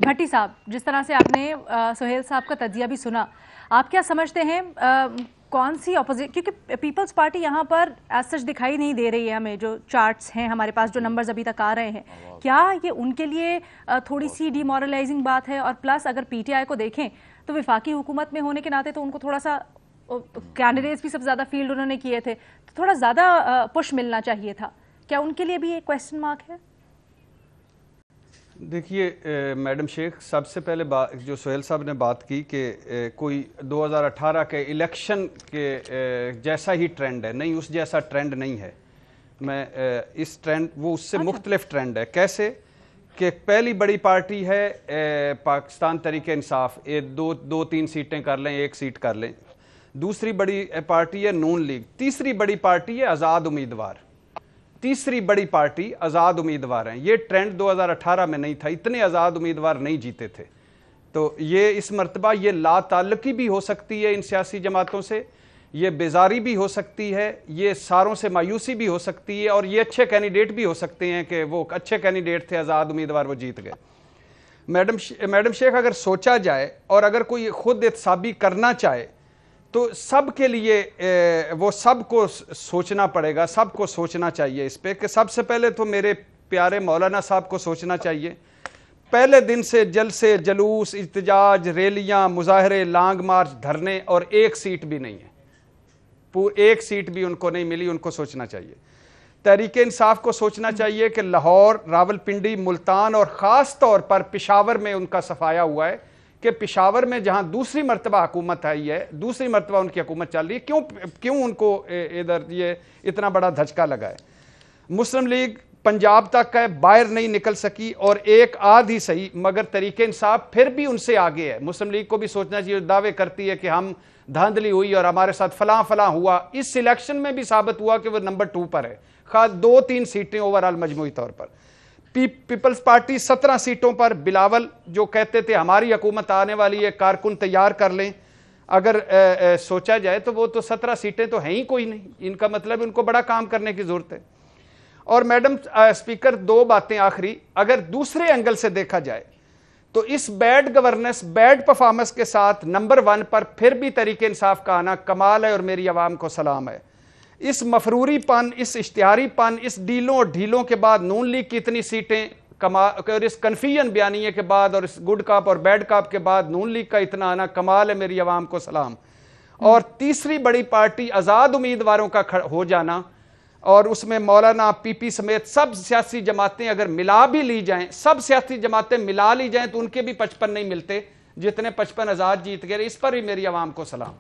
भट्टी साहब, जिस तरह से आपने सुहेल साहब का तजिया भी सुना, आप क्या समझते हैं कौन सी अपोजिट, क्योंकि पीपल्स पार्टी यहाँ पर एज सच दिखाई नहीं दे रही है हमें, जो चार्ट्स हैं हमारे पास, जो नंबर्स अभी तक आ रहे हैं, क्या ये उनके लिए थोड़ी सी डिमोरलाइजिंग बात है? और प्लस अगर पीटीआई को देखें तो विफाकी हुकूमत में होने के नाते तो उनको थोड़ा सा कैंडिडेट्स भी सबसे ज़्यादा फील्ड उन्होंने किए थे, तो थोड़ा ज़्यादा पुश मिलना चाहिए था। क्या उनके लिए भी एक क्वेश्चन मार्क है? देखिए मैडम शेख, सबसे पहले बात जो सुहेल साहब ने बात की कि कोई 2018 के इलेक्शन के जैसा ही ट्रेंड है, नहीं उस जैसा ट्रेंड नहीं है। मैं इस ट्रेंड, वो उससे मुख्तलिफ ट्रेंड है। कैसे कि पहली बड़ी पार्टी है पाकिस्तान तहरीक इंसाफ, दो तीन सीटें कर लें, एक सीट कर लें। दूसरी बड़ी पार्टी है नून लीग। तीसरी बड़ी पार्टी है आज़ाद उम्मीदवार। तीसरी बड़ी पार्टी आज़ाद उम्मीदवार हैं। ये ट्रेंड 2018 में नहीं था, इतने आज़ाद उम्मीदवार नहीं जीते थे। तो ये इस मर्तबा ये लाताल्लुकी भी हो सकती है इन सियासी जमातों से, ये बेजारी भी हो सकती है, ये सारों से मायूसी भी हो सकती है, और ये अच्छे कैंडिडेट भी हो सकते हैं कि वो अच्छे कैंडिडेट थे, आज़ाद उम्मीदवार, वो जीत गए। मैडम शेख, अगर सोचा जाए और अगर कोई खुद एहतसाबी करना चाहे तो सब के लिए वो सबको सोचना पड़ेगा, सबको सोचना चाहिए इस पे कि सबसे पहले तो मेरे प्यारे मौलाना साहब को सोचना चाहिए। पहले दिन से जलसे, जलूस, इhtजाज, रैलियां, मुजाहरे, लांग मार्च, धरने, और एक सीट भी नहीं है, एक सीट भी उनको नहीं मिली। उनको सोचना चाहिए। तहरीक इंसाफ को सोचना चाहिए कि लाहौर, रावलपिंडी, मुल्तान और ख़ास तौर पर पेशावर में उनका सफाया हुआ है कि पेशावर में जहां दूसरी मरतबा हुकूमत आई है, दूसरी मरतबा उनकी हुकूमत चल रही है, क्यों उनको इधर ये इतना बड़ा धचका लगा है। मुस्लिम लीग पंजाब तक है, बाहर नहीं निकल सकी, और एक आध ही सही, मगर तहरीक इंसाफ फिर भी उनसे आगे है। मुस्लिम लीग को भी सोचना चाहिए। दावे करती है कि हम धांधली हुई और हमारे साथ फलां फलां हुआ। इस सिलेक्शन में भी साबित हुआ कि वो नंबर 2 पर है, खास 2-3 सीटें ओवरऑल मजमूई तौर पर। पीपल्स पार्टी 17 सीटों पर, बिलावल जो कहते थे हमारी हुकूमत आने वाली है, कारकुन तैयार कर लें, अगर सोचा जाए तो वो तो 17 सीटें तो हैं ही कोई नहीं। इनका मतलब उनको बड़ा काम करने की जरूरत है। और मैडम स्पीकर, 2 बातें आखिरी, अगर दूसरे एंगल से देखा जाए तो इस बैड गवर्नेंस, बैड परफॉर्मेंस के साथ नंबर 1 पर फिर भी तहरीक इंसाफ का आना कमाल है और मेरी आवाम को सलाम है। इस मफरूरीपन, इस इश्तिहारीपन, इस डीलों और ढीलों के बाद नून लीग की इतनी सीटें और इस कन्फ्यूजन बयानिए के बाद और इस गुड काप और बैड काप के बाद नून लीग का इतना आना कमाल है, मेरी आवाम को सलाम। और तीसरी बड़ी पार्टी आज़ाद उम्मीदवारों का हो जाना, और उसमें मौलाना, पीपी समेत सब सियासी जमातें अगर मिला भी ली जाएं, सब सियासी जमातें मिला ली जाएं तो उनके भी 55 नहीं मिलते जितने 55 आज़ाद जीत गए। इस पर भी मेरी आवाम को सलाम।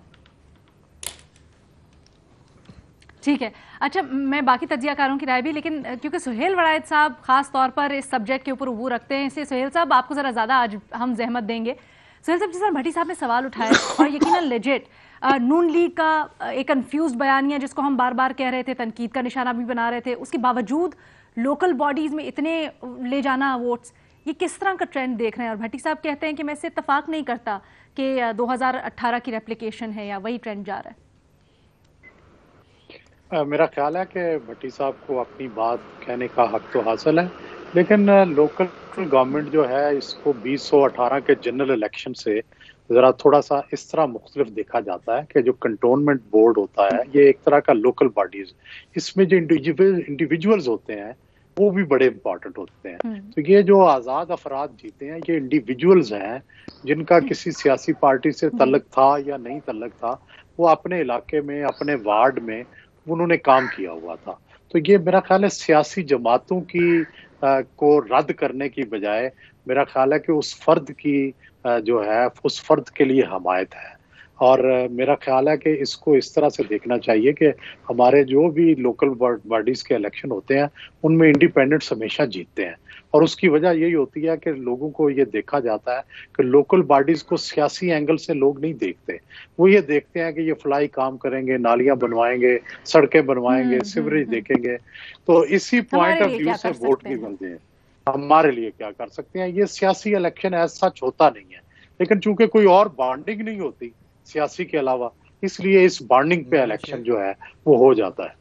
ठीक है। अच्छा, मैं बाकी तजियाकारों की राय भी, लेकिन क्योंकि सुहेल वड़ायत साहब खास तौर पर इस सब्जेक्ट के ऊपर उबू रखते हैं, इसलिए सुहेल साहब आपको ज़रा ज़्यादा आज हम जहमत देंगे। सुहेल साहब, जिस तरह भट्टी साहब ने सवाल उठाया और यकीनन लेजिट, नून लीग का एक कन्फ्यूज बयानिया जिसको हम बार बार कह रहे थे, तनकीद का निशाना भी बना रहे थे, उसके बावजूद लोकल बॉडीज़ में इतने ले जाना वोट्स, ये किस तरह का ट्रेंड देख रहे हैं? और भट्टी साहब कहते हैं कि मैं इससे इत्तफाक नहीं करता कि 2018 की रेप्लिकेशन है या वही ट्रेंड जा रहा है। मेरा ख्याल है कि भट्टी साहब को अपनी बात कहने का हक तो हासिल है, लेकिन लोकल गवर्नमेंट जो है इसको 2018 के जनरल इलेक्शन से ज़रा थोड़ा सा इस तरह मुख्तलिफ देखा जाता है कि जो कंटोनमेंट बोर्ड होता है ये एक तरह का लोकल बॉडीज, इसमें जो इंडिविजुअल्स होते हैं वो भी बड़े इंपॉर्टेंट होते हैं। तो ये जो आज़ाद अफराद जीते हैं ये इंडिविजुअल्स हैं जिनका किसी सियासी पार्टी से तल्लुक था या नहीं तल्लुक था, वो अपने इलाके में, अपने वार्ड में उन्होंने काम किया हुआ था। तो ये मेरा ख्याल है सियासी जमातों की को रद्द करने की बजाय मेरा ख्याल है कि उस फर्द की जो है उस फर्द के लिए हमायत है। और मेरा ख्याल है कि इसको इस तरह से देखना चाहिए कि हमारे जो भी लोकल बॉडीज़ के इलेक्शन होते हैं उनमें इंडिपेंडेंट्स हमेशा जीतते हैं, और उसकी वजह यही होती है कि लोगों को ये देखा जाता है कि लोकल बॉडीज़ को सियासी एंगल से लोग नहीं देखते। वो ये देखते हैं कि ये फलाई काम करेंगे, नालियां बनवाएंगे, सड़कें बनवाएंगे, सीवरेज देखेंगे। तो इसी पॉइंट ऑफ व्यू से वोट भी मिलते हैं। हमारे लिए क्या कर सकते हैं? ये सियासी इलेक्शन ऐसा सच होता नहीं है, लेकिन चूंकि कोई और बॉन्डिंग नहीं होती सियासी के अलावा, इसलिए इस बॉन्डिंग पे इलेक्शन जो है वो हो जाता है।